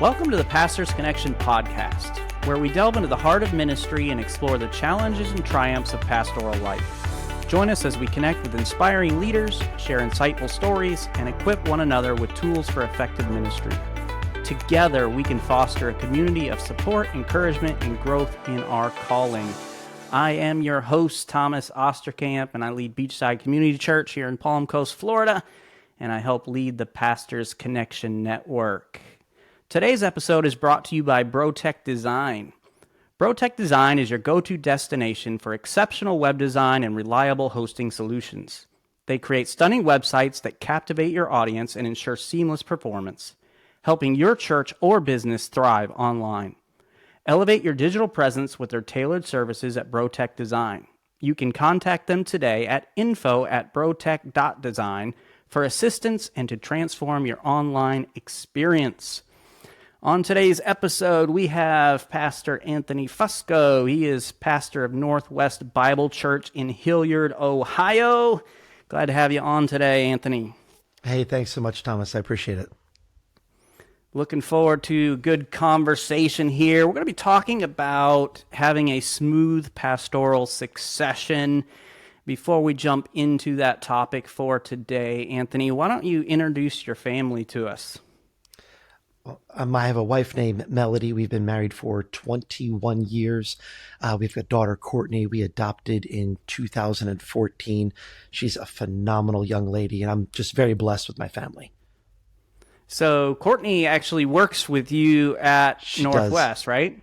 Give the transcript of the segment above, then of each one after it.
Welcome to the Pastor's Connection podcast, where we delve into the heart of ministry and explore the challenges and triumphs of pastoral life. Join us as we connect with inspiring leaders, share insightful stories, and equip one another with tools for effective ministry. Together, we can foster a community of support, encouragement, and growth in our calling. I am your host, Thomas Osterkamp, and I lead Beachside Community Church here in Palm Coast, Florida, and I help lead the Pastor's Connection Network. Today's episode is brought to you by BroTech Design. BroTech Design is your go-to destination for exceptional web design and reliable hosting solutions. They create stunning websites that captivate your audience and ensure seamless performance, helping your church or business thrive online. Elevate your digital presence with their tailored services at BroTech Design. You can contact them today at info@brotech.design for assistance and to transform your online experience. On today's episode, we have Pastor Anthony Fusco. He is pastor of Northwest Bible Church in Hilliard, Ohio. Glad to have you on today, Anthony. Hey, thanks so much, Thomas. I appreciate it. Looking forward to good conversation here. We're going to be talking about having a smooth pastoral succession. Before we jump into that topic for today, Anthony, why don't you introduce your family to us? I have a wife named Melody. We've been married for 21 years. We've got a daughter, Courtney. We adopted in 2014. She's a phenomenal young lady, and I'm just very blessed with my family. So Courtney actually works with you at Northwest, right?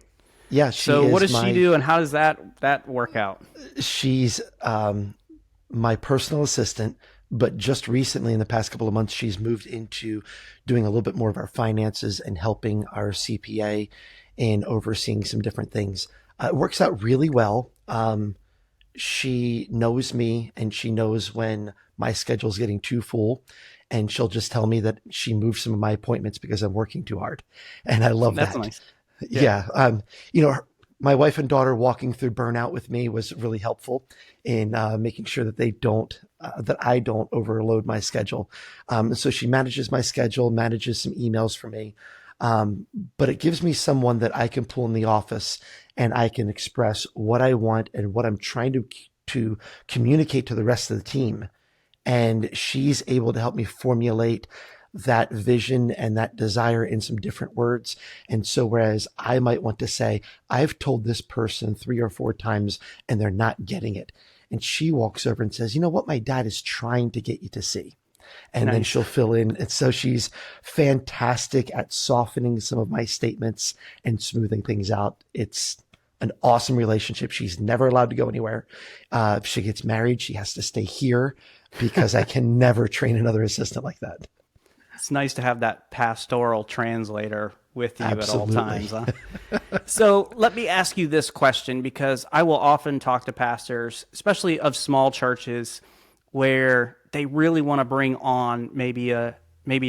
Yeah. So what does she do, and how does that work out? She's my personal assistant. But just recently, in the past couple of months, she's moved into doing a little bit more of our finances and helping our CPA and overseeing some different things. It works out really well. She knows me, and she knows when my schedule is getting too full, and she'll just tell me that she moved some of my appointments because I'm working too hard. And I love that. That's nice. Yeah. My wife and daughter walking through burnout with me was really helpful in making sure that that I don't overload my schedule. So she manages my schedule, manages some emails for me. But it gives me someone that I can pull in the office and I can express what I want and what I'm trying to communicate to the rest of the team. And she's able to help me formulate that vision and that desire in some different words. And so whereas I might want to say, I've told this person 3 or 4 times and they're not getting it. And she walks over and says, you know what my dad is trying to get you to see. And then she'll fill in. And so she's fantastic at softening some of my statements and smoothing things out. It's an awesome relationship. She's never allowed to go anywhere. If she gets married, she has to stay here because I can never train another assistant like that. It's nice to have that pastoral translator with you Absolutely. At all times. Huh? So let me ask you this question, because I will often talk to pastors, especially of small churches, where they really want to bring on maybe a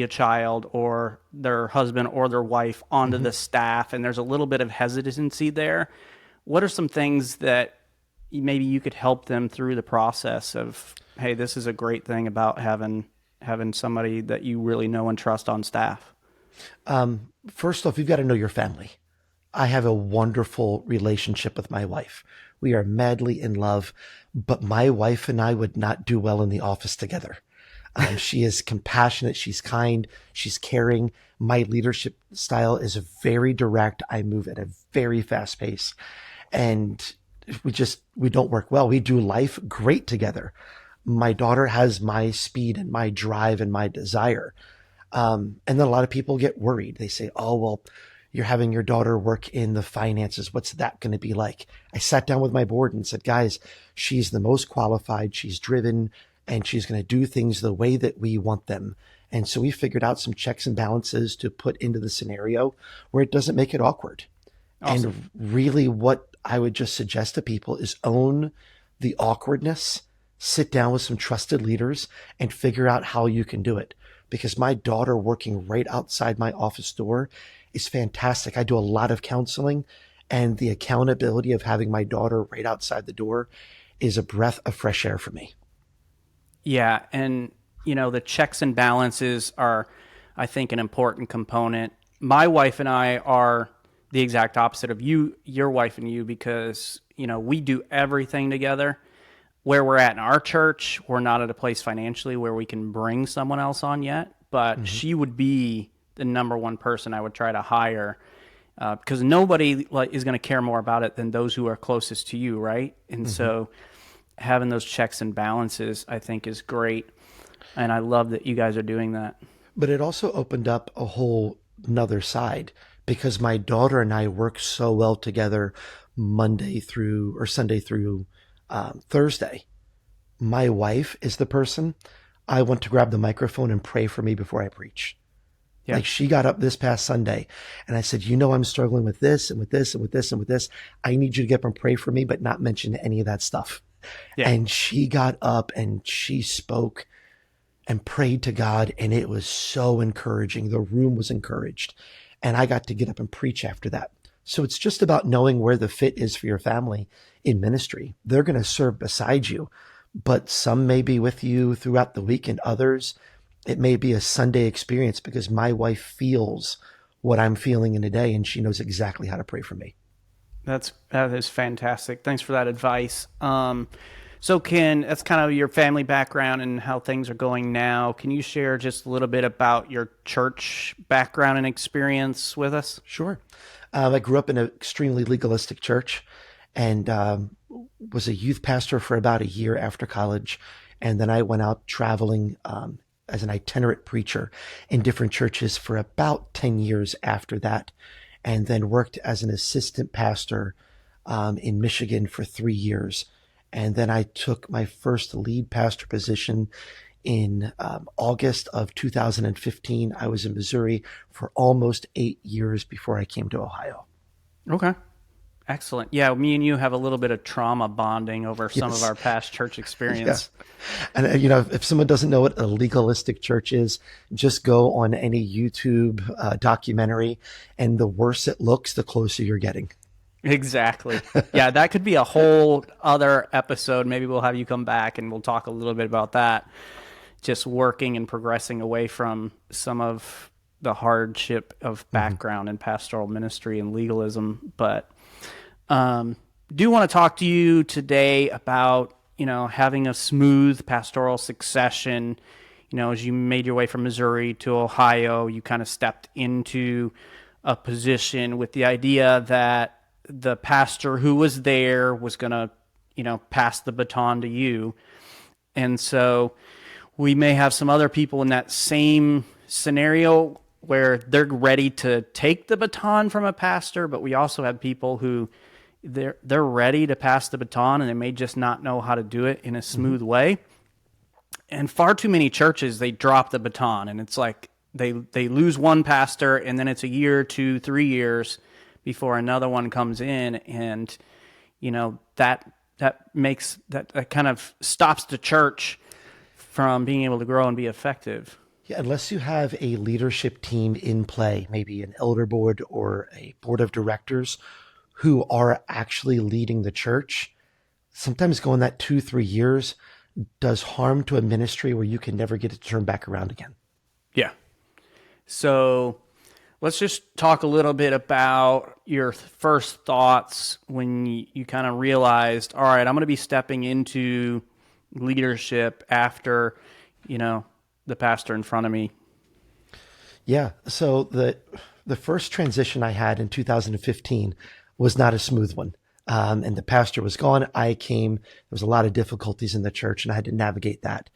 child or their husband or their wife onto the staff, and there's a little bit of hesitancy there. What are some things that maybe you could help them through the process of, hey, this is a great thing about having somebody that you really know and trust on staff? First off, you've got to know your family. I have a wonderful relationship with my wife. We are madly in love, but my wife and I would not do well in the office together. She is compassionate. She's kind. She's caring. My leadership style is very direct. I move at a very fast pace, and we don't work well. We do life great together. My daughter has my speed and my drive and my desire. And then a lot of people get worried. They say, oh, well, you're having your daughter work in the finances. What's that going to be like? I sat down with my board and said, guys, she's the most qualified. She's driven, and she's going to do things the way that we want them. And so we figured out some checks and balances to put into the scenario where it doesn't make it awkward. Awesome. And really what I would just suggest to people is own the awkwardness. Sit down with some trusted leaders and figure out how you can do it. Because my daughter working right outside my office door is fantastic. I do a lot of counseling, and the accountability of having my daughter right outside the door is a breath of fresh air for me. Yeah. And, the checks and balances are, I think, an important component my wife and I are the exact opposite of your wife and you, because, we do everything together. Where we're at in our church, we're not at a place financially where we can bring someone else on yet, but she would be the number one person I would try to hire, because nobody is going to care more about it than those who are closest to you, right? And so having those checks and balances, I think, is great. And I love that you guys are doing that. But it also opened up a whole another side because my daughter and I work so well together Sunday through Thursday. My wife is the person I want to grab the microphone and pray for me before I preach. Yeah. Like she got up this past Sunday and I said, I'm struggling with this and with this and with this and with this. I need you to get up and pray for me, but not mention any of that stuff. Yeah. And she got up and she spoke and prayed to God. And it was so encouraging. The room was encouraged. And I got to get up and preach after that. So it's just about knowing where the fit is for your family in ministry. They're going to serve beside you, but some may be with you throughout the week and others, it may be a Sunday experience because my wife feels what I'm feeling in a day and she knows exactly how to pray for me. That is fantastic. Thanks for that advice. So that's kind of your family background and how things are going now. Can you share just a little bit about your church background and experience with us? Sure. I grew up in an extremely legalistic church and was a youth pastor for about a year after college. And then I went out traveling as an itinerant preacher in different churches for about 10 years after that. And then worked as an assistant pastor in Michigan for 3 years. And then I took my first lead pastor position in August of 2015. I was in Missouri for almost 8 years before I came to Ohio. Okay. Excellent. Yeah, me and you have a little bit of trauma bonding over some of our past church experience. Yeah. And, if someone doesn't know what a legalistic church is, just go on any YouTube documentary, and the worse it looks, the closer you're getting. Exactly. Yeah, that could be a whole other episode. Maybe we'll have you come back and we'll talk a little bit about that. Just working and progressing away from some of the hardship of background in pastoral ministry and legalism. But do want to talk to you today about, having a smooth pastoral succession. As you made your way from Missouri to Ohio, you kind of stepped into a position with the idea that the pastor who was there was going to, pass the baton to you. And so we may have some other people in that same scenario where they're ready to take the baton from a pastor, but we also have people who they're ready to pass the baton and they may just not know how to do it in a smooth way. And far too many churches, they drop the baton and it's like they lose one pastor and then it's a year, 2, 3 years before another one comes in, and that makes that kind of stops the church from being able to grow and be effective. Yeah, unless you have a leadership team in play, maybe an elder board or a board of directors who are actually leading the church, sometimes going that 2-3 years does harm to a ministry where you can never get it to turn back around again. Yeah. So let's just talk a little bit about your first thoughts when you kind of realized, all right, I'm going to be stepping into leadership after, the pastor in front of me. Yeah. So the first transition I had in 2015 was not a smooth one. And the pastor was gone. I came, there was a lot of difficulties in the church and I had to navigate that.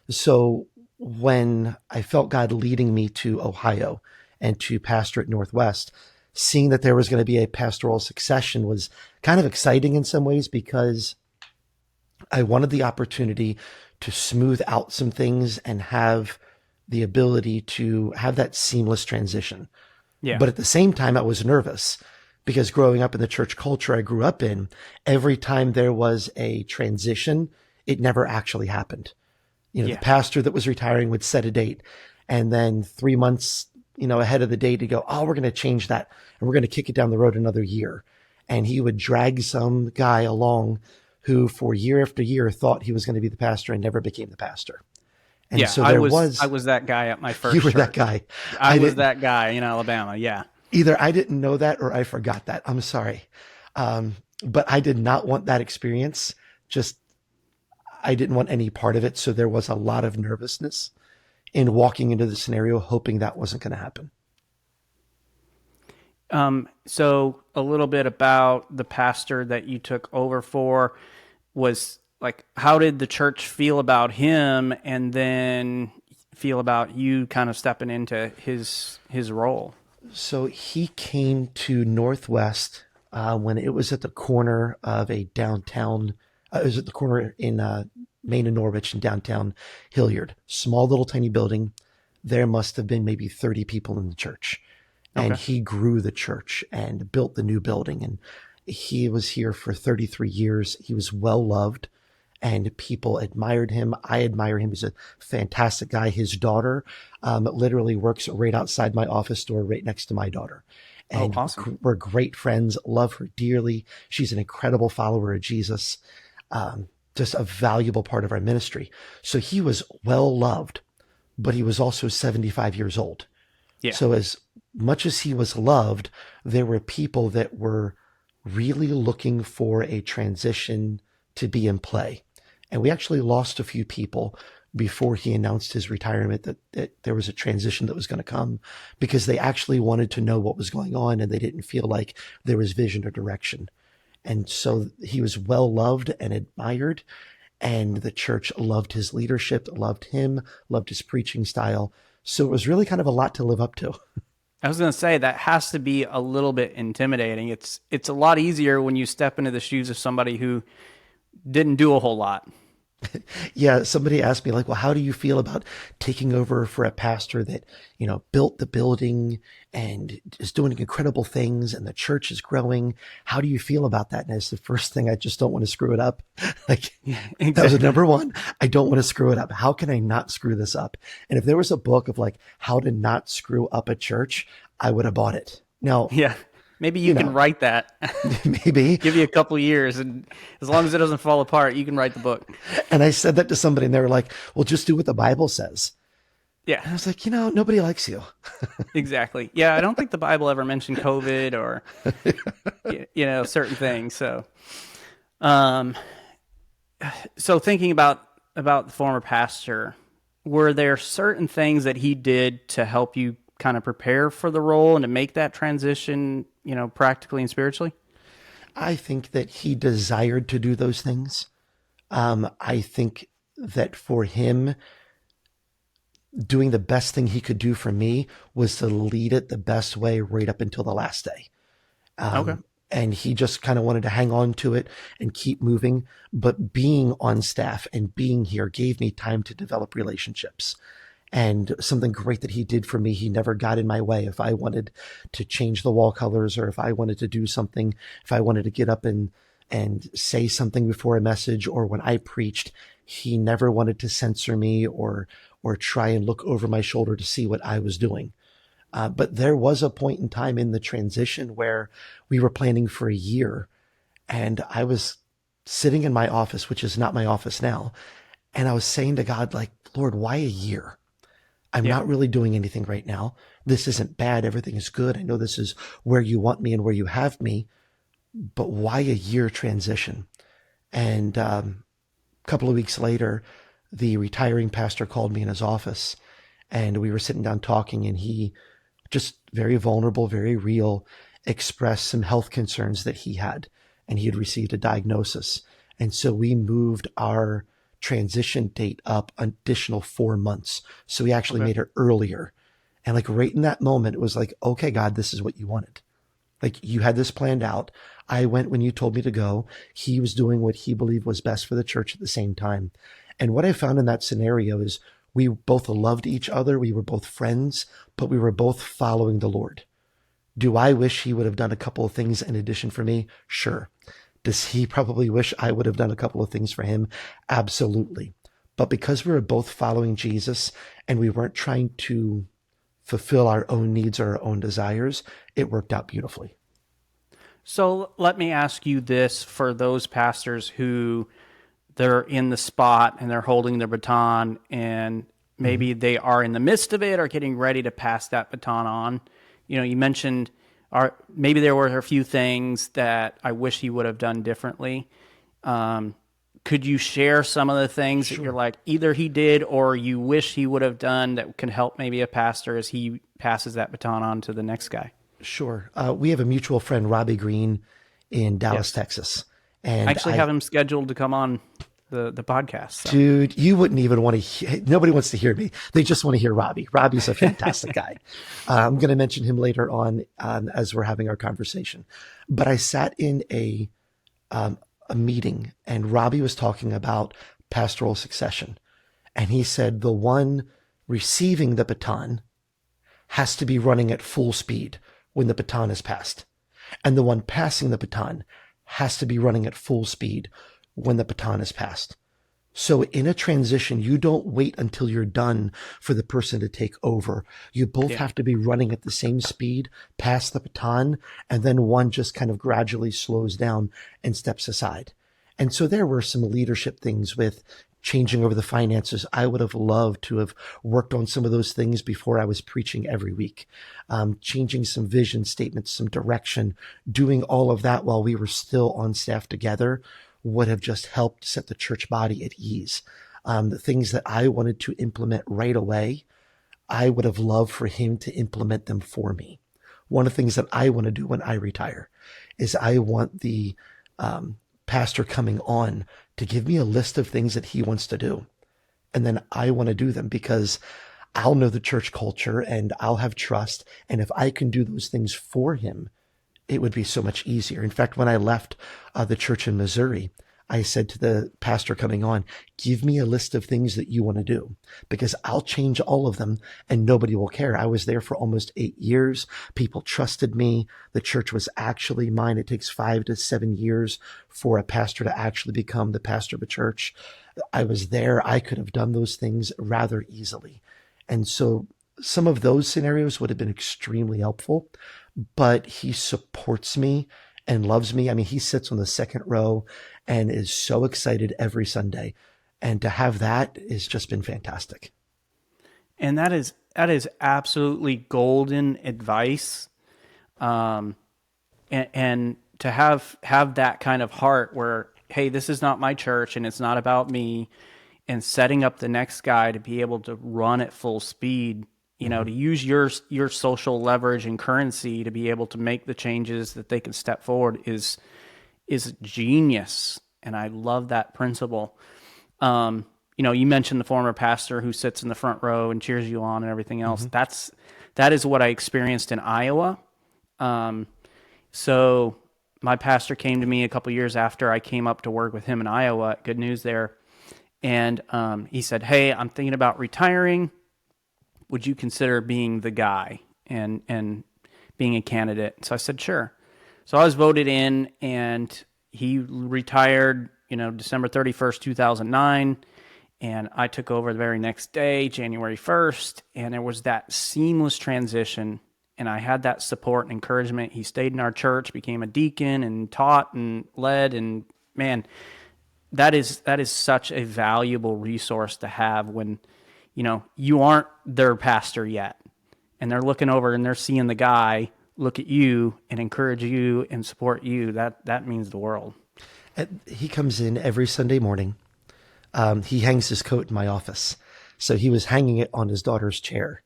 So when I felt God leading me to Ohio and to pastor at Northwest, seeing that there was going to be a pastoral succession was kind of exciting in some ways because I wanted the opportunity to smooth out some things and have the ability to have that seamless transition. Yeah. But at the same time, I was nervous because growing up in the church culture I grew up in, every time there was a transition, it never actually happened. The pastor that was retiring would set a date and then 3 months, ahead of the date to go, we're going to change that and we're going to kick it down the road another year. And he would drag some guy along who for year after year thought he was going to be the pastor and never became the pastor. And Yeah, so I was that guy at my you first were that church. guy. I I was didn't, that guy in Alabama. Yeah. either I didn't know that or I forgot that. I'm sorry. But I did not want that experience. Just, I didn't want any part of it. So there was a lot of nervousness in walking into the scenario, hoping that wasn't going to happen. So a little bit about the pastor that you took over for was like, how did the church feel about him, and then feel about you kind of stepping into his role? So he came to Northwest when it was at the corner of a downtown. It was at the corner in Maine and Norwich in downtown Hilliard. Small little tiny building. There must have been maybe 30 people in the church. And Okay. he grew the church and built the new building. And he was here for 33 years. He was well loved and people admired him. I admire him. He's a fantastic guy. His daughter literally works right outside my office door, right next to my daughter. Oh, And awesome. we're great friends, love her dearly. She's an incredible follower of Jesus, just a valuable part of our ministry. So he was well loved, but he was also 75 years old. Yeah. So as much as he was loved, there were people that were really looking for a transition to be in play. And we actually lost a few people before he announced his retirement that there was a transition that was going to come because they actually wanted to know what was going on and they didn't feel like there was vision or direction. And so he was well loved and admired, and the church loved his leadership, loved him, loved his preaching style. So it was really kind of a lot to live up to. I was going to say that has to be a little bit intimidating. It's a lot easier when you step into the shoes of somebody who didn't do a whole lot. Yeah, somebody asked me like, well, how do you feel about taking over for a pastor that, built the building and is doing incredible things and the church is growing? How do you feel about that? And it's the first thing, I just don't want to screw it up. Like Exactly. that was the number one. I don't want to screw it up. How can I not screw this up? And if there was a book of like how to not screw up a church, I would have bought it. Now, Yeah. Maybe you can write that. maybe. Give you a couple years, and as long as it doesn't fall apart, you can write the book. And I said that to somebody and they were like, well, just do what the Bible says. And I Yeah, was like, nobody likes you. exactly. Yeah, I don't think the Bible ever mentioned COVID or certain things. Um, so thinking about the former pastor, were there certain things that he did to help you kind of prepare for the role and to make that transition, practically and spiritually? I think that he desired to do those things. I think that for him, doing the best thing he could do for me was to lead it the best way right up until the last day. Okay. And he just kind of wanted to hang on to it and keep moving. But being on staff and being here gave me time to develop relationships. And something great that he did for me, he never got in my way. If I wanted to change the wall colors or if I wanted to do something, if I wanted to get up and say something before a message or when I preached, he never wanted to censor me or try and look over my shoulder to see what I was doing. But there was a point in time in the transition where we were planning for a year and I was sitting in my office, which is not my office now. And I was saying to God, like, Lord, why a year? I'm Yeah. not really doing anything right now. This isn't bad. Everything is good. I know this is where you want me and where you have me, but why a year transition? And a couple of weeks later, the retiring pastor called me in his office and we were sitting down talking and he just very vulnerable, very real, expressed some health concerns that he had and he had received a diagnosis. And so we moved our transition date up an additional 4 months. So we actually Okay. made it earlier. And like right in that moment, it was like, okay, God, this is what you wanted. Like you had this planned out. I went when you told me to go. He was doing what he believed was best for the church at the same time. And what I found in that scenario is we both loved each other. We were both friends, but we were both following the Lord. Do I wish he would have done a couple of things in addition for me? Sure. Does he probably wish I would have done a couple of things for him? Absolutely. But because we were both following Jesus and we weren't trying to fulfill our own needs or our own desires, it worked out beautifully. So let me ask you this, for those pastors who they're in the spot and they're holding their baton and maybe they are in the midst of it or getting ready to pass that baton on. You mentioned maybe there were a few things that I wish he would have done differently. Could you share some of the things that you're like, either he did or you wish he would have done that can help maybe a pastor as he passes that baton on to the next guy? Sure. We have a mutual friend, Robbie Green, in Dallas, Texas. And I actually have him scheduled to come on the podcast. So. Dude, you wouldn't even want to nobody wants to hear me. They just want to hear Robbie. Robbie's a fantastic guy. I'm going to mention him later on as we're having our conversation. But I sat in a meeting and Robbie was talking about pastoral succession. And he said the one receiving the baton has to be running at full speed when the baton is passed. And the one passing the baton has to be running at full speed when the baton is passed. So in a transition, you don't wait until you're done for the person to take over. You both have to be running at the same speed, pass the baton, and then one just kind of gradually slows down and steps aside. And so there were some leadership things with changing over the finances. I would have loved to have worked on some of those things before I was preaching every week. Changing some vision statements, some direction, doing all of that while we were still on staff together would have just helped set the church body at ease. The things that I wanted to implement right away, I would have loved for him to implement them for me. One of the things that I want to do when I retire is I want the pastor coming on to give me a list of things that he wants to do. And then I want to do them because I'll know the church culture and I'll have trust. And if I can do those things for him, it would be so much easier. In fact, when I left the church in Missouri, I said to the pastor coming on, give me a list of things that you want to do because I'll change all of them and nobody will care. I was there for almost 8 years. People trusted me. The church was actually mine. It takes 5 to 7 years for a pastor to actually become the pastor of a church. I was there. I could have done those things rather easily. And so some of those scenarios would have been extremely helpful, but he supports me and loves me. I mean, he sits on the second row and is so excited every Sunday. And to have that has just been fantastic. And that is absolutely golden advice. And to have that kind of heart where, hey, this is not my church and it's not about me, and setting up the next guy to be able to run at full speed, to use your social leverage and currency to be able to make the changes that they can step forward is genius. And I love that principle. You mentioned the former pastor who sits in the front row and cheers you on and everything else. That is what I experienced in Iowa. So my pastor came to me a couple years after I came up to work with him in Iowa at Good News there. And he said, hey, I'm thinking about retiring. Would you consider being the guy and being a candidate? So I said, sure. So I was voted in, and he retired, December 31st, 2009. And I took over the very next day, January 1st. And there was that seamless transition. And I had that support and encouragement. He stayed in our church, became a deacon, and taught and led. And man, that is such a valuable resource to have when, you aren't their pastor yet, and they're looking over and they're seeing the guy look at you and encourage you and support you. That means the world. He comes in every Sunday morning. He hangs his coat in my office. So he was hanging it on his daughter's chair.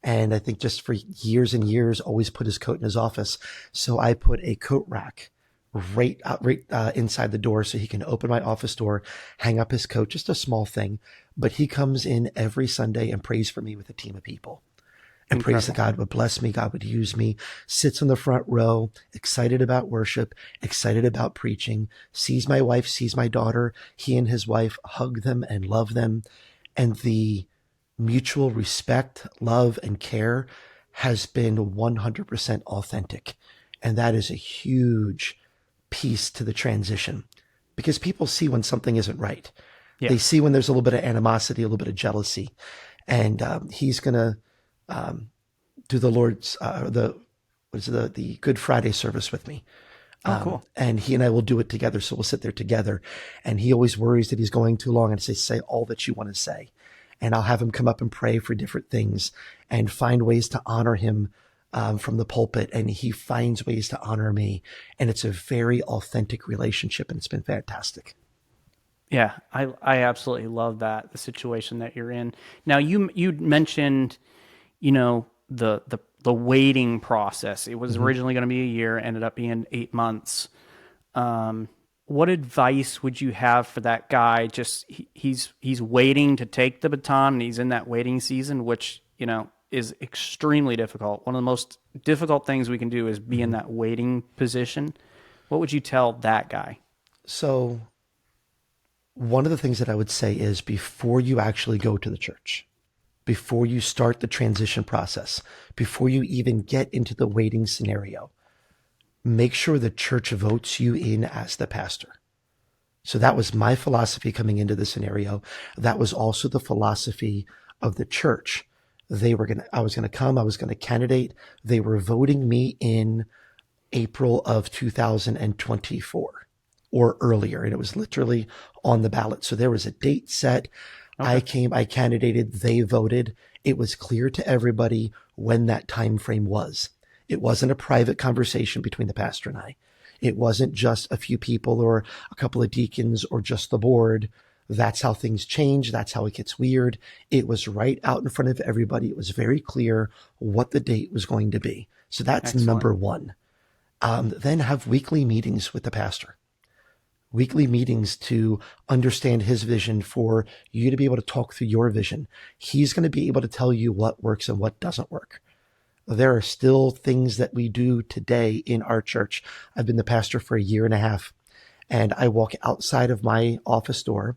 And I think just for years and years, always put his coat in his office. So I put a coat rack right inside the door so he can open my office door, hang up his coat, just a small thing. But he comes in every Sunday and prays for me with a team of people and prays that God would bless me, God would use me, sits in the front row, excited about worship, excited about preaching, sees my wife, sees my daughter. He and his wife hug them and love them. And the mutual respect, love, and care has been 100% authentic. And that is a huge piece to the transition because people see when something isn't right. Yeah. They see when there's a little bit of animosity, a little bit of jealousy. And he's going to do the Lord's, the Good Friday service with me. Cool. And he and I will do it together. So we'll sit there together. And he always worries that he's going too long. And I say all that you want to say. and I'll have him come up and pray for different things and find ways to honor him from the pulpit, and he finds ways to honor me. And it's a very authentic relationship, and it's been fantastic. Yeah, I absolutely love that, the situation that you're in. Now, you mentioned, the waiting process. It was originally going to be a year, ended up being 8 months. What advice would you have for that guy? Just he's waiting to take the baton, and he's in that waiting season, which is extremely difficult. One of the most difficult things we can do is be in that waiting position. What would you tell that guy? So one of the things that I would say is, before you actually go to the church, before you start the transition process, before you even get into the waiting scenario, make sure the church votes you in as the pastor. So that was my philosophy coming into the scenario. That was also the philosophy of the church. I was going to come, I was going to candidate. They were voting me in April of 2024 or earlier, and it was literally on the ballot. So there was a date set. Okay. I came, I candidated, they voted. It was clear to everybody when that time frame was. It wasn't a private conversation between the pastor and I. It wasn't just a few people or a couple of deacons or just the board. That's how things change. That's how it gets weird. It was right out in front of everybody. It was very clear what the date was going to be. So that's Excellent. Number one. Then have weekly meetings with the pastor. Weekly meetings to understand his vision, for you to be able to talk through your vision. He's going to be able to tell you what works and what doesn't work. There are still things that we do today in our church. I've been the pastor for a year and a half, and I walk outside of my office door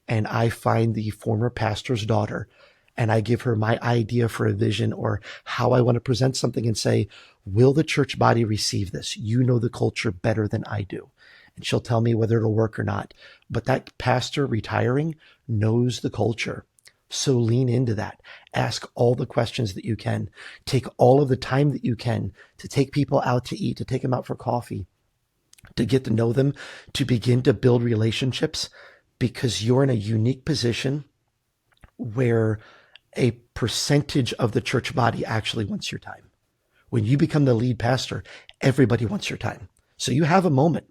and I find the former pastor's daughter, and I give her my idea for a vision or how I want to present something and say, will the church body receive this? You know the culture better than I do. And she'll tell me whether it'll work or not. But that pastor retiring knows the culture. So lean into that. Ask all the questions that you can. Take all of the time that you can to take people out to eat, to take them out for coffee, to get to know them, to begin to build relationships, because you're in a unique position where a percentage of the church body actually wants your time. When you become the lead pastor, everybody wants your time. So you have a moment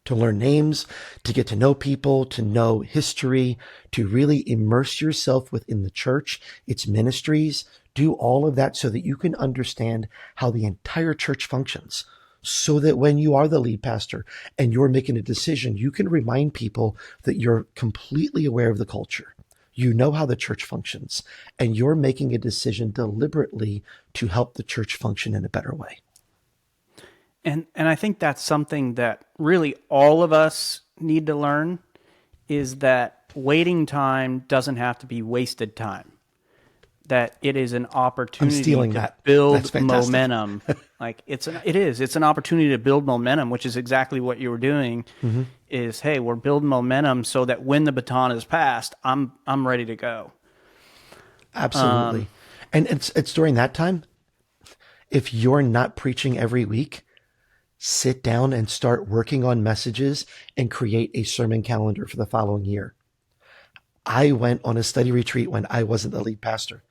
to learn names, to get to know people, to know history, to really immerse yourself within the church, its ministries. Do all of that so that you can understand how the entire church functions, so that when you are the lead pastor and you're making a decision, you can remind people that you're completely aware of the culture. You know how the church functions, and you're making a decision deliberately to help the church function in a better way. And I think that's something that really all of us need to learn, is that waiting time doesn't have to be wasted time. That it is an opportunity to build momentum. It's an opportunity to build momentum, which is exactly what you were doing. Mm-hmm. Is, hey, we're building momentum so that when the baton is passed, I'm ready to go. Absolutely. And it's during that time, if you're not preaching every week, sit down and start working on messages and create a sermon calendar for the following year. I went on a study retreat when I wasn't the lead pastor.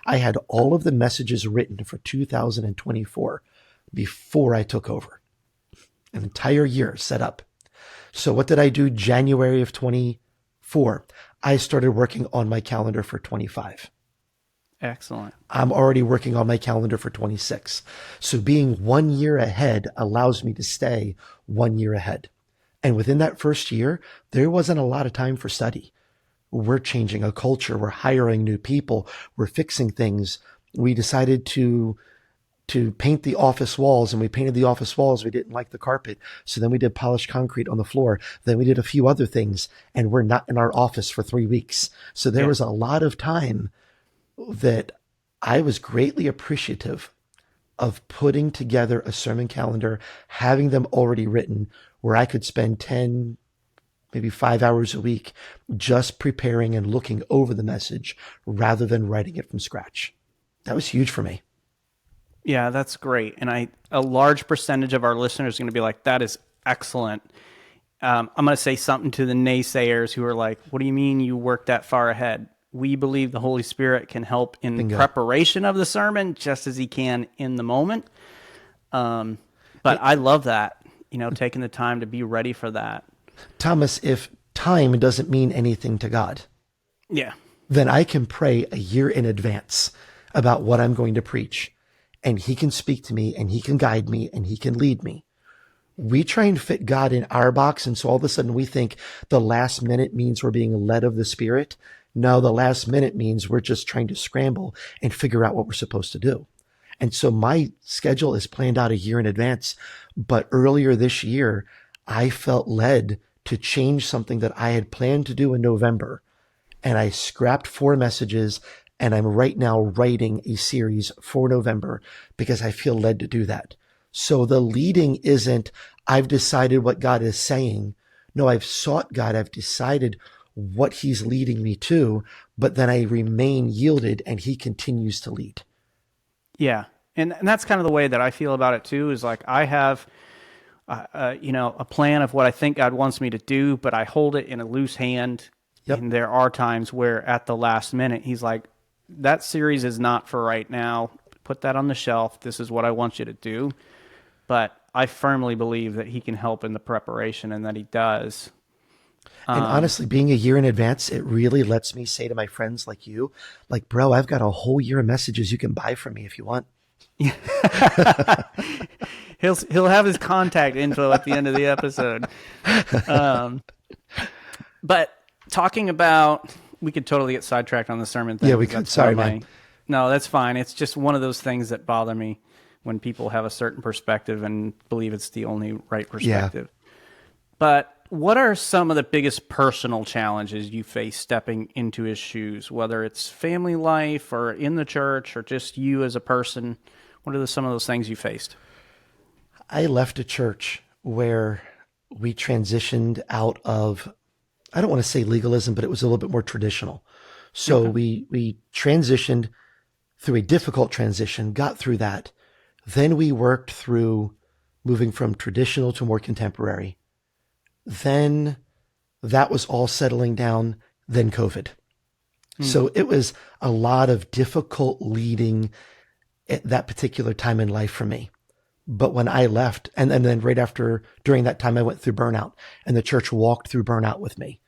I had all of the messages written for 2024 before I took over. An entire year set up. So what did I do January of 24? I started working on my calendar for 25. Excellent. I'm already working on my calendar for 26. So being 1 year ahead allows me to stay 1 year ahead. And within that first year, there wasn't a lot of time for study. We're changing a culture. We're hiring new people. We're fixing things. We decided to paint the office walls, and we painted the office walls. We didn't like the carpet. So then we did polished concrete on the floor. Then we did a few other things, and we're not in our office for 3 weeks. So there was a lot of time that I was greatly appreciative of putting together a sermon calendar, having them already written, where I could spend 10, maybe 5 hours a week just preparing and looking over the message rather than writing it from scratch. That was huge for me. Yeah, that's great. And a large percentage of our listeners are going to be like, that is excellent. I'm going to say something to the naysayers who are like, what do you mean you worked that far ahead? we believe the Holy Spirit can help in Bingo. preparation of the sermon just as he can in the moment. But I love that, taking the time to be ready for that. Thomas, if time doesn't mean anything to God, Yeah. then I can pray a year in advance about what I'm going to preach, and he can speak to me, and he can guide me, and he can lead me. We try and fit God in our box, and so all of a sudden we think the last minute means we're being led of the Spirit. No, the last minute means we're just trying to scramble and figure out what we're supposed to do. And so my schedule is planned out a year in advance. But earlier this year, I felt led to change something that I had planned to do in November. And I scrapped 4 messages, and I'm right now writing a series for November because I feel led to do that. So the leading isn't, I've decided what God is saying. No, I've sought God. I've decided what he's leading me to, but then I remain yielded and he continues to lead. Yeah. And that's kind of the way that I feel about it too, is like I have, a plan of what I think God wants me to do, but I hold it in a loose hand. Yep. And there are times where at the last minute, he's like, that series is not for right now. Put that on the shelf. This is what I want you to do. But I firmly believe that he can help in the preparation, and that he does. And honestly, being a year in advance, it really lets me say to my friends like you, like, bro, I've got a whole year of messages you can buy from me if you want. He'll have his contact info at the end of the episode. But talking about, we could totally get sidetracked on the sermon thing. Yeah, we could. Sorry, man. No, that's fine. It's just one of those things that bother me when people have a certain perspective and believe it's the only right perspective. Yeah. But what are some of the biggest personal challenges you face stepping into his shoes, whether it's family life or in the church or just you as a person? What are some of those things you faced? I left a church where we transitioned out of, I don't want to say legalism, but it was a little bit more traditional. So we transitioned through a difficult transition, got through that. Then we worked through moving from traditional to more contemporary. Then that was all settling down, then COVID. So it was a lot of difficult leading at that particular time in life for me. But when I left, and then right after, during that time, I went through burnout, and the church walked through burnout with me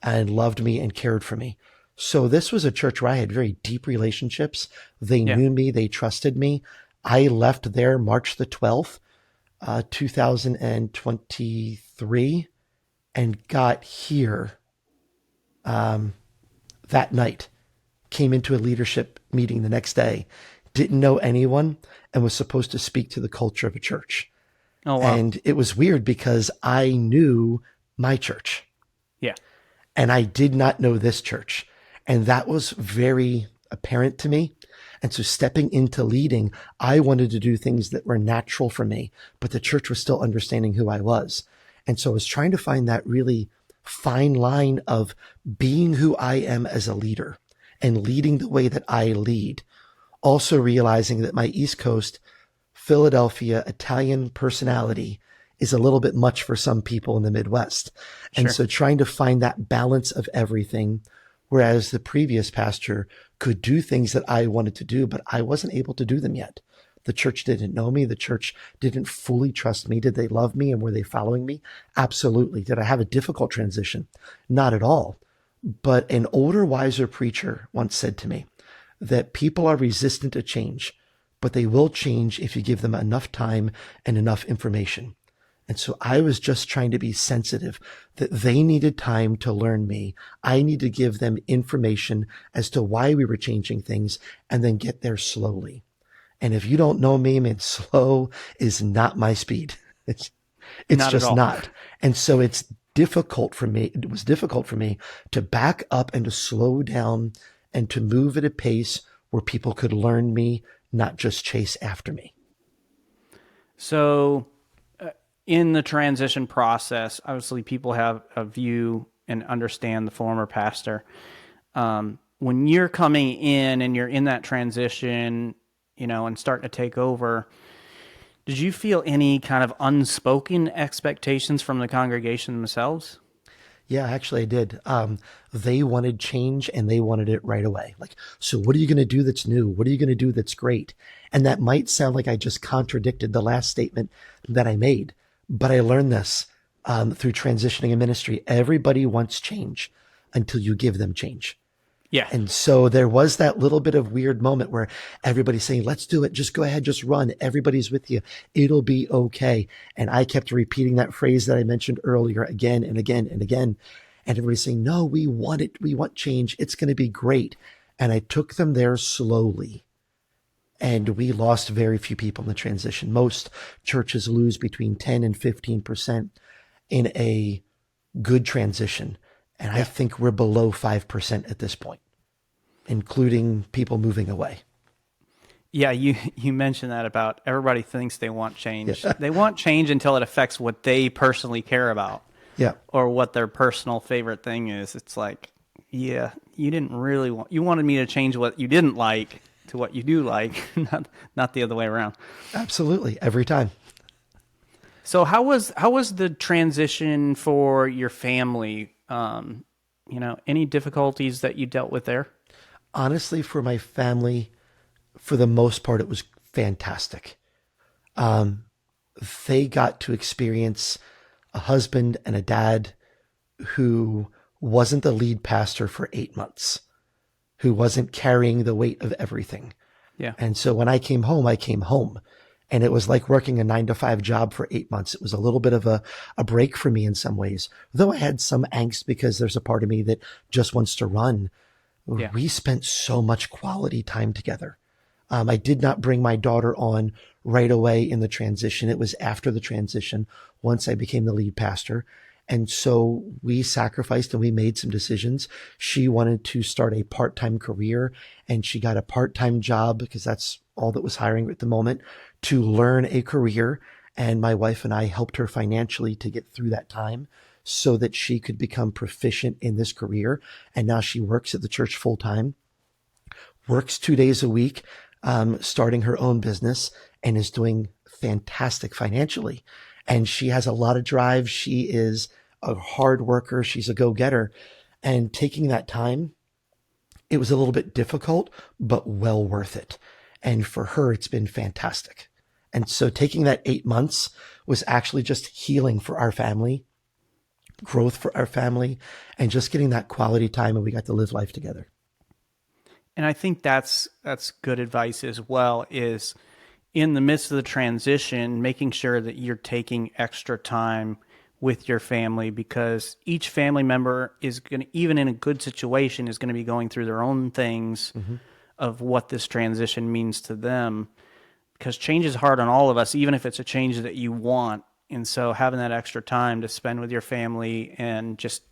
and loved me and cared for me. So this was a church where I had very deep relationships. They knew me. They trusted me. I left there March the 12th, 2023, and got here that night. Came into a leadership meeting the next day. Didn't know anyone and was supposed to speak to the culture of a church. Oh, wow. And it was weird because I knew my church. Yeah. And I did not know this church. And that was very apparent to me. And so stepping into leading, I wanted to do things that were natural for me, but the church was still understanding who I was. And so I was trying to find that really fine line of being who I am as a leader and leading the way that I lead. Also realizing that my East Coast, Philadelphia, Italian personality is a little bit much for some people in the Midwest. And so trying to find that balance of everything, whereas the previous pastor could do things that I wanted to do, but I wasn't able to do them yet. The church didn't know me. The church didn't fully trust me. Did they love me and were they following me? Absolutely. Did I have a difficult transition? Not at all. But an older, wiser preacher once said to me that people are resistant to change, but they will change if you give them enough time and enough information. And so I was just trying to be sensitive that they needed time to learn me. I need to give them information as to why we were changing things and then get there slowly. And if you don't know me, man, slow is not my speed. It's Not just at all. not. And so it's difficult for me. It was difficult for me to back up and to slow down and to move at a pace where people could learn me, not just chase after me. So in the transition process, obviously people have a view and understand the former pastor. When you're coming in and you're in that transition, and starting to take over, did you feel any kind of unspoken expectations from the congregation themselves? Yeah, actually I did. They wanted change and they wanted it right away. Like, so what are you going to do that's new? What are you going to do that's great? And that might sound like I just contradicted the last statement that I made, but I learned this through transitioning in ministry. Everybody wants change until you give them change. Yeah. And so there was that little bit of weird moment where everybody's saying, let's do it. Just go ahead. Just run. Everybody's with you. It'll be okay. And I kept repeating that phrase that I mentioned earlier again and again and again. And everybody's saying, no, we want it. We want change. It's going to be great. And I took them there slowly. And we lost very few people in the transition. Most churches lose between 10 and 15% in a good transition. And I think we're below 5% at this point, including people moving away. Yeah, you mentioned that about everybody thinks they want change. Yeah. They want change until it affects what they personally care about. Yeah. Or what their personal favorite thing is. It's like, yeah, you didn't really want, you wanted me to change what you didn't like to what you do like, not the other way around. Absolutely. Every time. So how was the transition for your family? Any difficulties that you dealt with there? Honestly, for my family, for the most part, it was fantastic. They got to experience a husband and a dad who wasn't the lead pastor for 8 months, who wasn't carrying the weight of everything. Yeah. And so when I came home, and it was like working a 9-to-5 job for 8 months. It was a little bit of a break for me in some ways, though I had some angst because there's a part of me that just wants to run. Yeah. We spent so much quality time together. I did not bring my daughter on right away in the transition. It was after the transition, once I became the lead pastor. And so we sacrificed and we made some decisions. She wanted to start a part-time career, and she got a part-time job because that's all that was hiring at the moment, to learn a career. And my wife and I helped her financially to get through that time so that she could become proficient in this career. And now she works at the church full time, works 2 days a week, starting her own business, and is doing fantastic financially. And she has a lot of drive. She is a hard worker. She's a go-getter. And taking that time, it was a little bit difficult, but well worth it. And for her, it's been fantastic. And so taking that 8 months was actually just healing for our family, growth for our family, and just getting that quality time, and we got to live life together. And I think that's good advice as well, is in the midst of the transition, making sure that you're taking extra time with your family, because each family member is going to, even in a good situation, is going to be going through their own things of what this transition means to them, because change is hard on all of us, even if it's a change that you want. And so having that extra time to spend with your family and just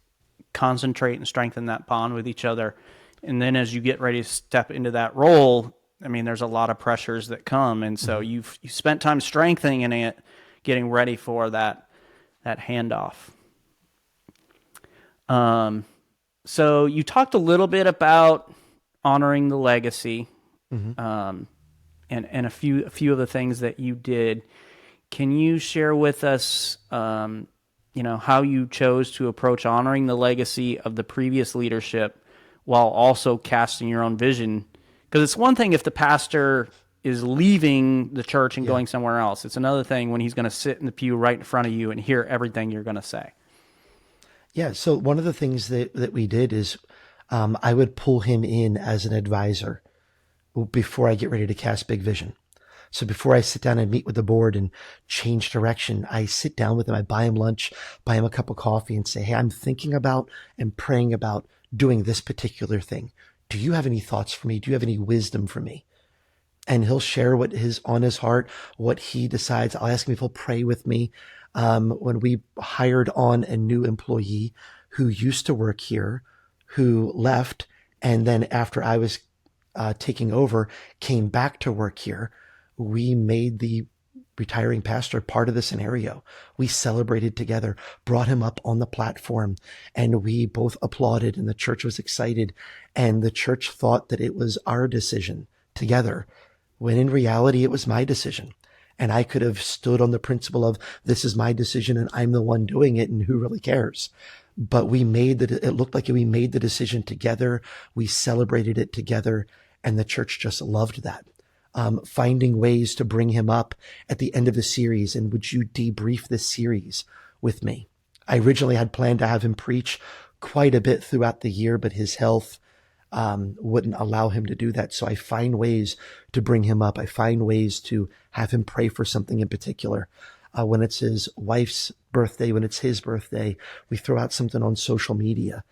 concentrate and strengthen that bond with each other. And then as you get ready to step into that role, I mean, there's a lot of pressures that come. And so you spent time strengthening it, getting ready for that handoff. So you talked a little bit about honoring the legacy, and a few of the things that you did. Can you share with us, how you chose to approach honoring the legacy of the previous leadership while also casting your own vision? Because it's one thing if the pastor is leaving the church and going somewhere else. It's another thing when he's going to sit in the pew right in front of you and hear everything you're going to say. Yeah. So one of the things that we did is I would pull him in as an advisor before I get ready to cast big vision. So before I sit down and meet with the board and change direction, I sit down with him, I buy him lunch, buy him a cup of coffee, and say, hey, I'm thinking about and praying about doing this particular thing. Do you have any thoughts for me? Do you have any wisdom for me? And he'll share what is on his heart, what he decides. I'll ask him if he'll pray with me. When we hired on a new employee who used to work here, who left, and then after I was taking over, came back to work here, we made the retiring pastor part of the scenario. We celebrated together, brought him up on the platform, and we both applauded, and the church was excited. And the church thought that it was our decision together, when in reality it was my decision. And I could have stood on the principle of this is my decision and I'm the one doing it and who really cares. but it looked like we made the decision together. We celebrated it together, and the church just loved that. Finding ways to bring him up at the end of the series. And would you debrief this series with me? I originally had planned to have him preach quite a bit throughout the year, but his health wouldn't allow him to do that. So I find ways to bring him up. I find ways to have him pray for something in particular. When it's his wife's birthday, when it's his birthday, we throw out something on social media.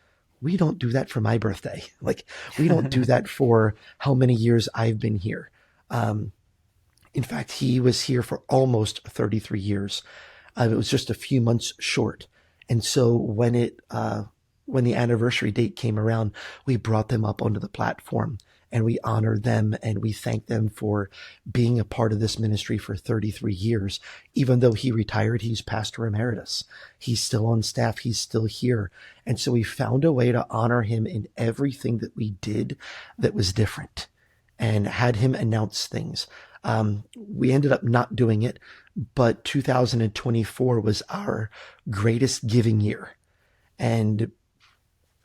We don't do that for my birthday. Like, we don't do that for how many years I've been here. In fact, he was here for almost 33 years. It was just a few months short. And so when the anniversary date came around, we brought them up onto the platform and we honored them and we thanked them for being a part of this ministry for 33 years. Even though he retired, he's pastor emeritus. He's still on staff. He's still here. And so we found a way to honor him in everything that we did that was different, and had him announce things. We ended up not doing it, but 2024 was our greatest giving year. And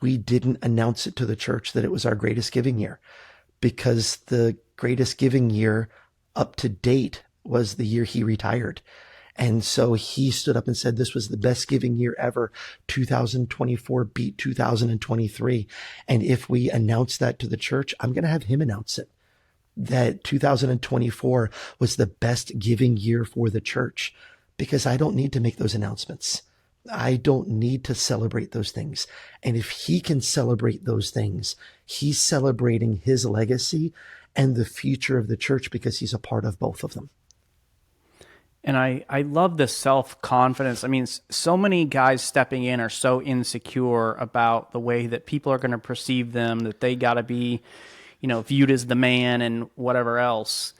we didn't announce it to the church that it was our greatest giving year, because the greatest giving year up to date was the year he retired. And so he stood up and said, this was the best giving year ever. 2024 beat 2023. And if we announce that to the church, I'm going to have him announce it, that 2024 was the best giving year for the church, because I don't need to make those announcements. I don't need to celebrate those things. And if he can celebrate those things, he's celebrating his legacy and the future of the church, because he's a part of both of them. And I love the self-confidence. I mean, so many guys stepping in are so insecure about the way that people are going to perceive them, that they got to be, viewed as the man and whatever else.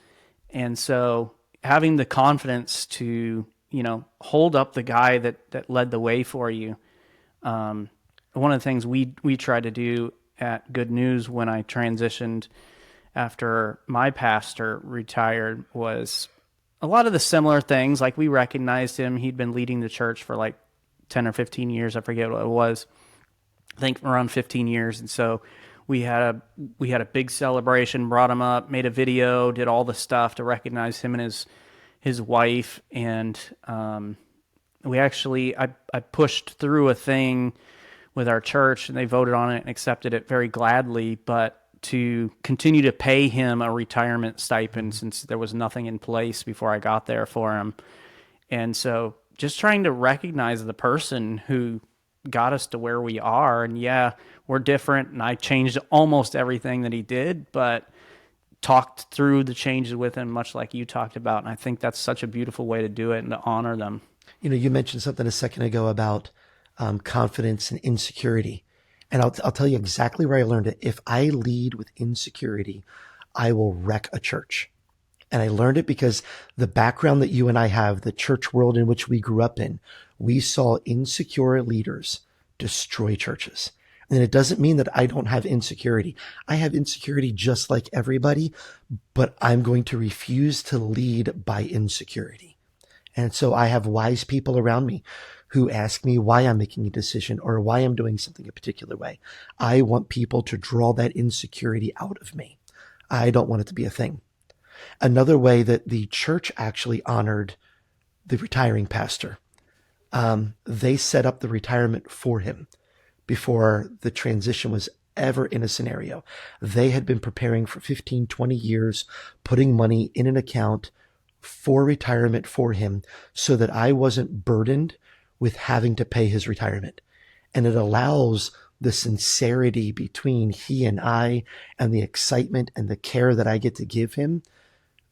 And so having the confidence to, hold up the guy that led the way for you. One of the things we tried to do at Good News when I transitioned after my pastor retired was a lot of the similar things. Like, we recognized him. He'd been leading the church for like 10 or 15 years. I forget what it was. I think around 15 years. And so we had a big celebration, brought him up, made a video, did all the stuff to recognize him and his wife. And I pushed through a thing with our church, and they voted on it and accepted it very gladly, but to continue to pay him a retirement stipend, since there was nothing in place before I got there for him. And so just trying to recognize the person who got us to where we are. And yeah, we're different, and I changed almost everything that he did, but talked through the changes with him, much like you talked about. And I think that's such a beautiful way to do it and to honor them. You mentioned something a second ago about confidence and insecurity. And I'll tell you exactly where I learned it. If I lead with insecurity, I will wreck a church. And I learned it because the background that you and I have, the church world in which we grew up in, we saw insecure leaders destroy churches. And it doesn't mean that I don't have insecurity. I have insecurity just like everybody, but I'm going to refuse to lead by insecurity. And so I have wise people around me who ask me why I'm making a decision or why I'm doing something a particular way. I want people to draw that insecurity out of me. I don't want it to be a thing. Another way that the church actually honored the retiring pastor, they set up the retirement for him before the transition was ever in a scenario. They had been preparing for 15, 20 years, putting money in an account for retirement for him so that I wasn't burdened with having to pay his retirement. And it allows the sincerity between he and I, and the excitement and the care that I get to give him,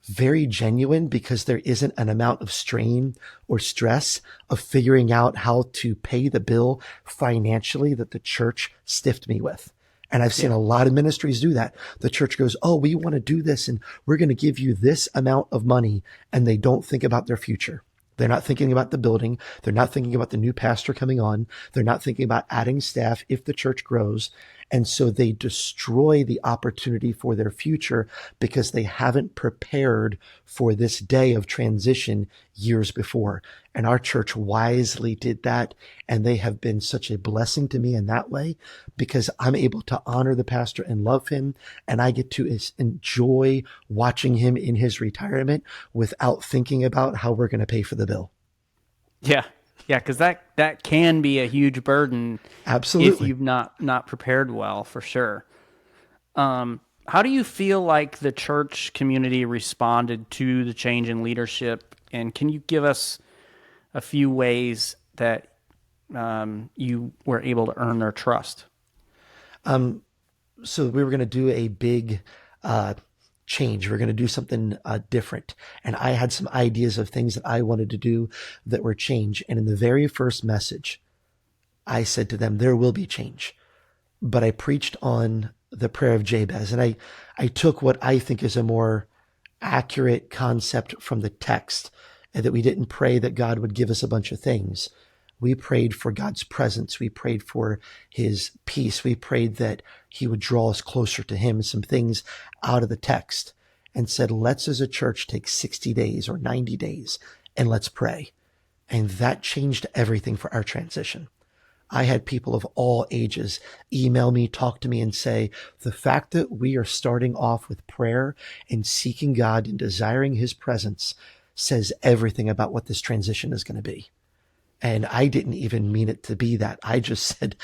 very genuine, because there isn't an amount of strain or stress of figuring out how to pay the bill financially that the church stiffed me with. And I've seen a lot of ministries do that. The church goes, oh, we want to do this, and we're going to give you this amount of money. And they don't think about their future. They're not thinking about the building. They're not thinking about the new pastor coming on. They're not thinking about adding staff if the church grows. And so they destroy the opportunity for their future because they haven't prepared for this day of transition years before. And our church wisely did that. And they have been such a blessing to me in that way because I'm able to honor the pastor and love him. And I get to enjoy watching him in his retirement without thinking about how we're going to pay for the bill. Yeah. Yeah, because that can be a huge burden if Absolutely. you've not prepared well, for sure. How do you feel like the church community responded to the change in leadership? And can you give us a few ways that you were able to earn their trust? So we were going to do a big change. We're going to do something different. And I had some ideas of things that I wanted to do that were change. And in the very first message, I said to them, there will be change. But I preached on the prayer of Jabez. And I took what I think is a more accurate concept from the text, and that we didn't pray that God would give us a bunch of things. We prayed for God's presence. We prayed for his peace. We prayed that he would draw us closer to him, some things out of the text, and said, let's as a church take 60 days or 90 days and let's pray. And that changed everything for our transition. I had people of all ages email me, talk to me, and say, the fact that we are starting off with prayer and seeking God and desiring his presence says everything about what this transition is going to be. And I didn't even mean it to be that. I just said,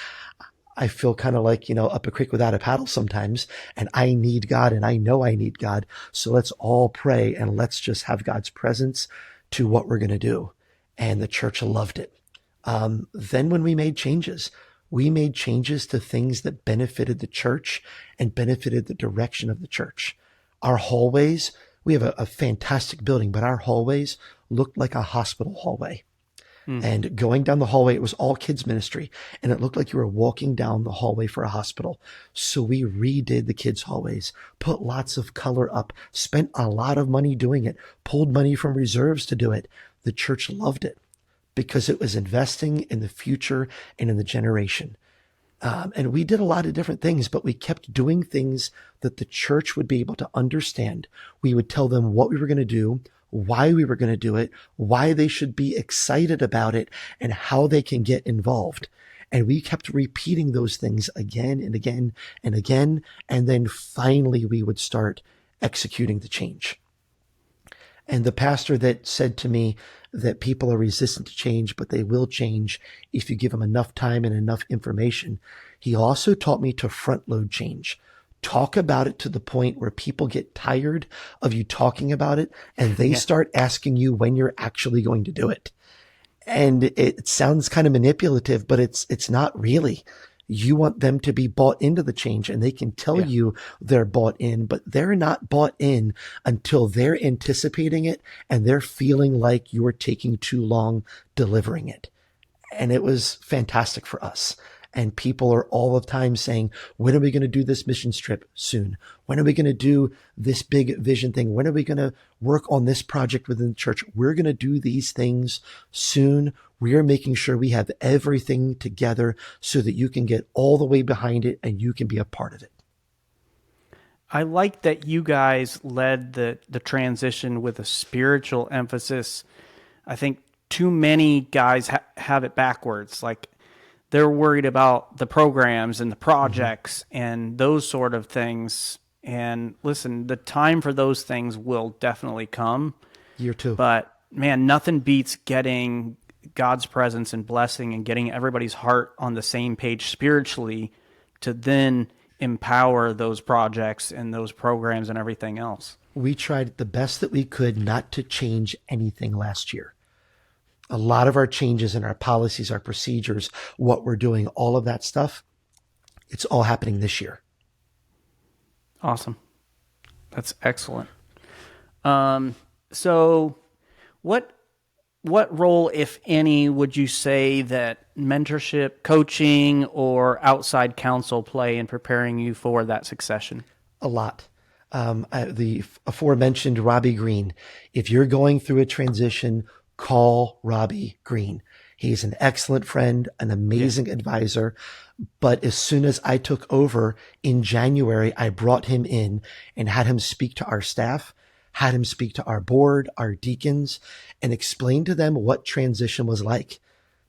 I feel kind of like, up a creek without a paddle sometimes, and I need God, and I know I need God. So let's all pray and let's just have God's presence to what we're going to do. And the church loved it. Then when we made changes to things that benefited the church and benefited the direction of the church. Our hallways, we have a fantastic building, but our hallways looked like a hospital hallway. And going down the hallway, it was all kids ministry, and it looked like you were walking down the hallway for a hospital. So we redid the kids' hallways, put lots of color up, spent a lot of money doing it, pulled money from reserves to do it. The church loved it because it was investing in the future and in the generation. And we did a lot of different things, but we kept doing things that the church would be able to understand. We would tell them what we were going to do, why we were going to do it, why they should be excited about it, and how they can get involved. And we kept repeating those things again and again and again. And then finally we would start executing the change. And the pastor that said to me that people are resistant to change, but they will change if you give them enough time and enough information, he also taught me to front load change. Talk about it to the point where people get tired of you talking about it and they start asking you when you're actually going to do it. And it sounds kind of manipulative, but it's not really. You want them to be bought into the change, and they can tell you they're bought in, but they're not bought in until they're anticipating it and they're feeling like you're taking too long delivering it. And it was fantastic for us. And people are all the time saying, when are we going to do this mission trip? Soon. When are we going to do this big vision thing? When are we going to work on this project within the church? We're going to do these things soon. We are making sure we have everything together so that you can get all the way behind it and you can be a part of it. I like that you guys led the transition with a spiritual emphasis. I think too many guys have it backwards. Like, they're worried about the programs and the projects and those sort of things. And listen, the time for those things will definitely come. Year two. But man, nothing beats getting God's presence and blessing and getting everybody's heart on the same page spiritually to then empower those projects and those programs and everything else. We tried the best that we could not to change anything last year. A lot of our changes in our policies, our procedures, what we're doing, all of that stuff, it's all happening this year. Awesome. That's excellent. So what role, if any, would you say that mentorship, coaching, or outside counsel play in preparing you for that succession? A lot. The aforementioned Robbie Green, if you're going through a transition, call Robbie Green. He's an excellent friend, an amazing advisor. But as soon as I took over in January, I brought him in and had him speak to our staff, had him speak to our board, our deacons, and explain to them what transition was like.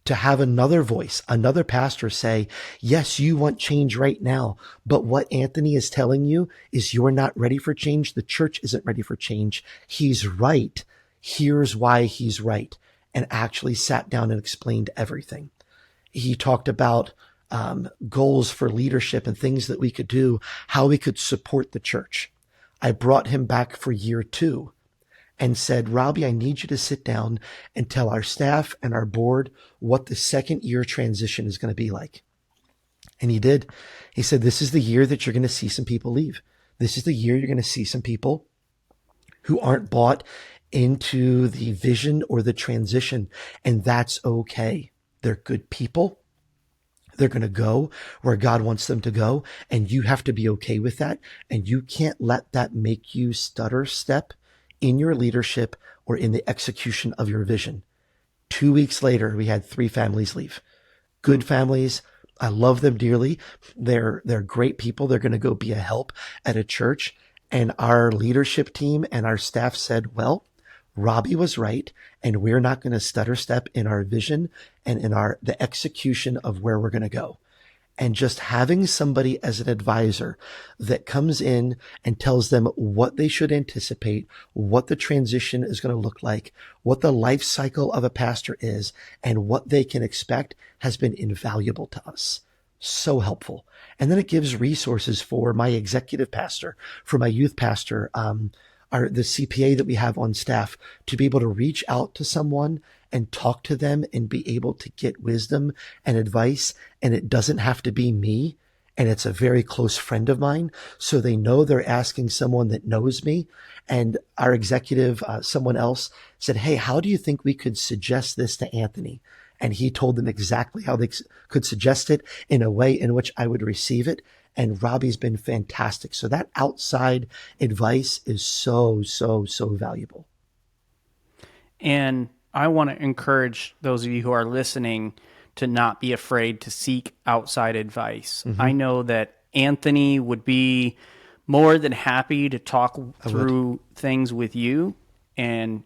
To have another voice, another pastor say, yes, you want change right now, but what Anthony is telling you is you're not ready for change. The church isn't ready for change. He's right. Here's why he's right. And actually sat down and explained everything. He talked about goals for leadership and things that we could do, how we could support the church. I brought him back for year 2 and said, Robbie, I need you to sit down and tell our staff and our board what the second year transition is going to be like. And he did. He said, this is the year that you're going to see some people leave. This is the year you're going to see some people who aren't bought into the vision or the transition. And that's okay. They're good people. They're going to go where God wants them to go. And you have to be okay with that. And you can't let that make you stutter step in your leadership or in the execution of your vision. 2 weeks later, we had 3 families leave. Good families. I love them dearly. They're great people. They're going to go be a help at a church. And our leadership team and our staff said, well, Robbie was right, and we're not going to stutter step in our vision and in the execution of where we're going to go. And just having somebody as an advisor that comes in and tells them what they should anticipate, what the transition is going to look like, what the life cycle of a pastor is, and what they can expect has been invaluable to us. So helpful. And then it gives resources for my executive pastor, for my youth pastor, the CPA that we have on staff, to be able to reach out to someone and talk to them and be able to get wisdom and advice. And it doesn't have to be me. And it's a very close friend of mine. So they know they're asking someone that knows me. And our executive, someone else said, hey, how do you think we could suggest this to Anthony? And he told them exactly how they could suggest it in a way in which I would receive it. And Robbie's been fantastic. So that outside advice is so, so, so valuable. And I want to encourage those of you who are listening to not be afraid to seek outside advice. I know that Anthony would be more than happy to talk through things with you and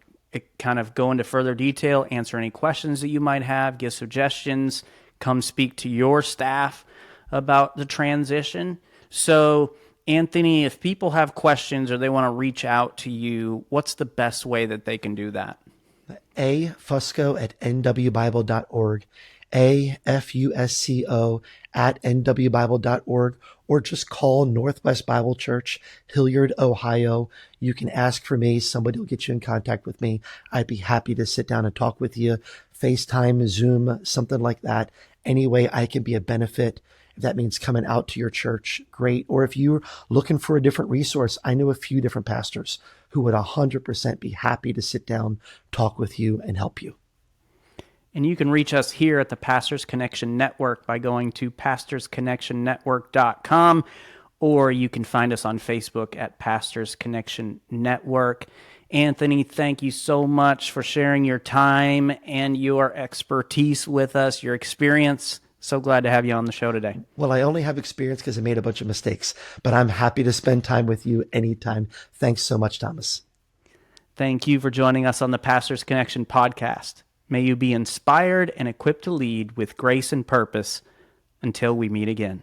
kind of go into further detail, answer any questions that you might have, give suggestions, come speak to your staff about the transition. So, Anthony, if people have questions or they want to reach out to you, what's the best way that they can do that? Fusco@nwbible.org, Fusco@nwbible.org, or just call Northwest Bible Church, Hilliard, Ohio. You can ask for me. Somebody will get you in contact with me. I'd be happy to sit down and talk with you. FaceTime, Zoom, something like that. Any way I can be a benefit. If that means coming out to your church, great. Or if you're looking for a different resource, I know a few different pastors who would 100% be happy to sit down, talk with you, and help you. And you can reach us here at the Pastors Connection Network by going to pastorsconnectionnetwork.com, or you can find us on Facebook at Pastors Connection Network. Anthony, thank you so much for sharing your time and your expertise with us, your experience. So glad to have you on the show today. Well, I only have experience because I made a bunch of mistakes, but I'm happy to spend time with you anytime. Thanks so much, Thomas. Thank you for joining us on the Pastors Connection podcast. May you be inspired and equipped to lead with grace and purpose until we meet again.